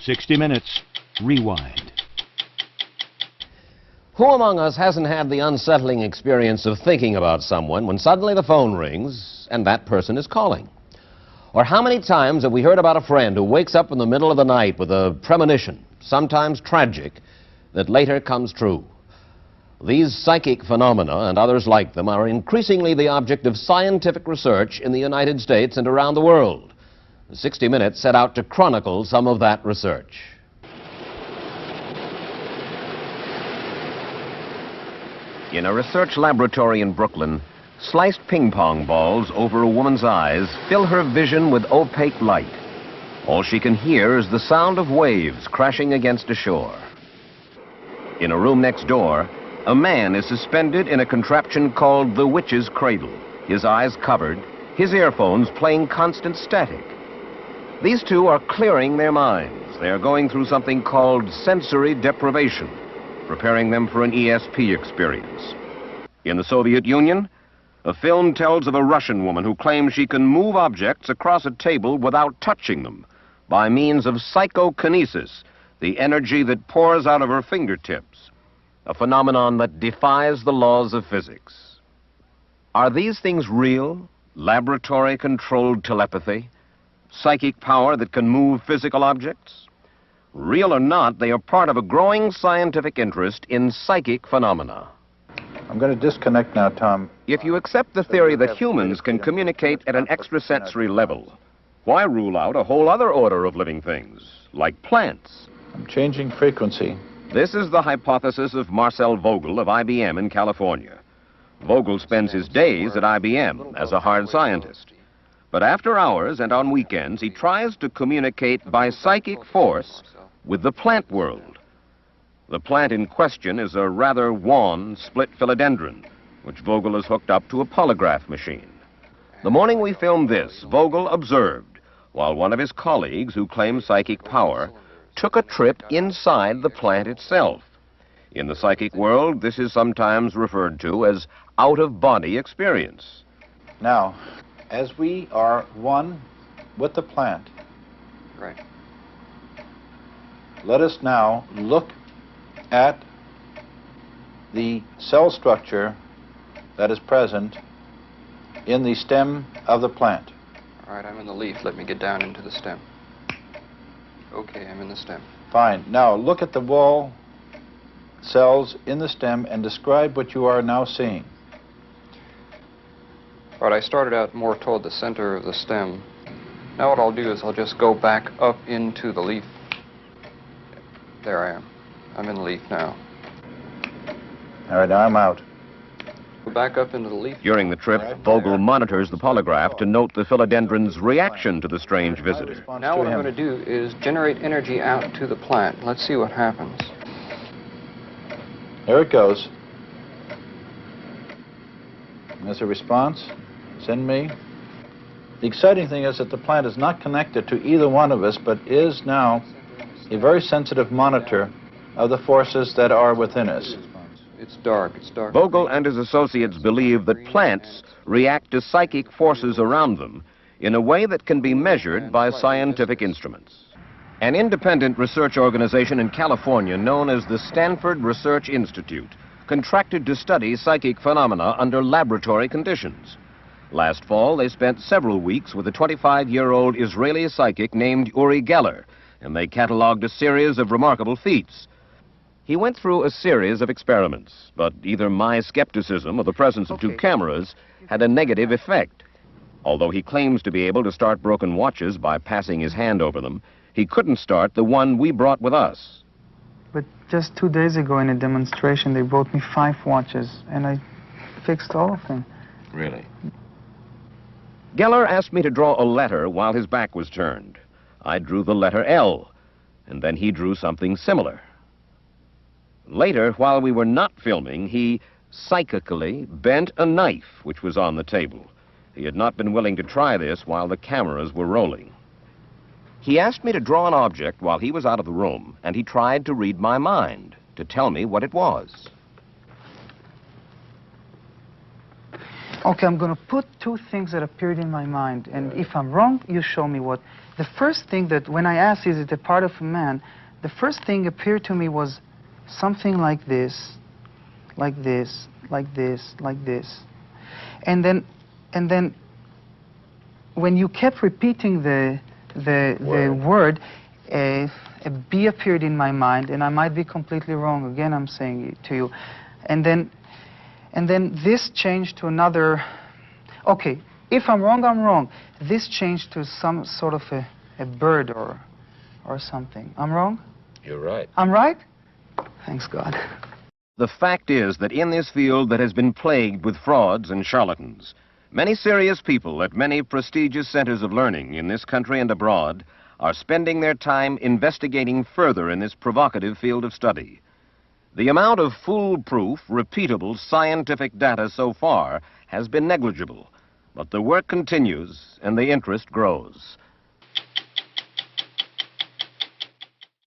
60 minutes. Rewind. Who among us hasn't had the unsettling experience of thinking about someone when suddenly the phone rings and that person is calling? Or how many times have we heard about a friend who wakes up in the middle of the night with a premonition, sometimes tragic, that later comes true? These psychic phenomena and others like them are increasingly the object of scientific research in the United States and around the world. 60 Minutes set out to chronicle some of that research. In a research laboratory in Brooklyn, sliced ping-pong balls over a woman's eyes fill her vision with opaque light. All she can hear is the sound of waves crashing against a shore. In a room next door, a man is suspended in a contraption called the witch's cradle, his eyes covered, his earphones playing constant static. These two are clearing their minds. They are going through something called sensory deprivation, preparing them for an ESP experience. In the Soviet Union, a film tells of a Russian woman who claims she can move objects across a table without touching them by means of psychokinesis, the energy that pours out of her fingertips, a phenomenon that defies the laws of physics. Are these things real? Laboratory-controlled telepathy? Psychic power that can move physical objects? Real or not, they are part of a growing scientific interest in psychic phenomena. I'm going to disconnect now, Tom. If you accept the theory that humans can communicate at an extrasensory level, why rule out a whole other order of living things, like plants? I'm changing frequency. This is the hypothesis of Marcel Vogel of IBM in California. Vogel spends his days at IBM as a hard scientist. But after hours and on weekends, he tries to communicate by psychic force with the plant world. The plant in question is a rather wan split philodendron, which Vogel has hooked up to a polygraph machine. The morning we filmed this, Vogel observed, while one of his colleagues, who claims psychic power, took a trip inside the plant itself. In the psychic world, this is sometimes referred to as out-of-body experience. Now, as we are one with the plant, right, let us now look at the cell structure that is present in the stem of the plant. All right, I'm in the leaf. Let me get down into the stem. Okay, I'm in the stem. Fine. Now look at the wall cells in the stem and describe what you are now seeing. All right, I started out more toward the center of the stem. Now what I'll do is I'll just go back up into the leaf. There I am. I'm in the leaf now. All right, now I'm out. Go back up into the leaf. During the trip, Vogel monitors the polygraph to note the philodendron's reaction to the strange visitor. Now what I'm going to do is generate energy out to the plant. Let's see what happens. There it goes. And there's a response. Send me. The exciting thing is that the plant is not connected to either one of us, but is now a very sensitive monitor of the forces that are within us. It's dark. It's dark. Vogel and his associates believe that plants react to psychic forces around them in a way that can be measured by scientific instruments. An independent research organization in California known as the Stanford Research Institute contracted to study psychic phenomena under laboratory conditions. Last fall, they spent several weeks with a 25-year-old Israeli psychic named Uri Geller, and they cataloged a series of remarkable feats. He went through a series of experiments, but either my skepticism or the presence of two cameras had a negative effect. Although he claims to be able to start broken watches by passing his hand over them, he couldn't start the one we brought with us. But just 2 days ago in a demonstration, they brought me 5 watches, and I fixed all of them. Really? Geller asked me to draw a letter while his back was turned. I drew the letter L, and then he drew something similar. Later, while we were not filming, he psychically bent a knife which was on the table. He had not been willing to try this while the cameras were rolling. He asked me to draw an object while he was out of the room, and he tried to read my mind, to tell me what it was. Okay, I'm going to put 2 things that appeared in my mind, and if I'm wrong, you show me what. the first thing that, when I asked, is it a part of a man, the first thing appeared to me was something like this, like this, like this, like this. And then when you kept repeating the word, a bee appeared in my mind, and I might be completely wrong. Again, I'm saying it to you. And then this changed to another. Okay, if I'm wrong, I'm wrong. This changed to some sort of a bird or something. I'm wrong? You're right. I'm right? Thanks God. The fact is that in this field that has been plagued with frauds and charlatans, many serious people at many prestigious centers of learning in this country and abroad are spending their time investigating further in this provocative field of study. The amount of foolproof, repeatable scientific data so far has been negligible, but the work continues and the interest grows.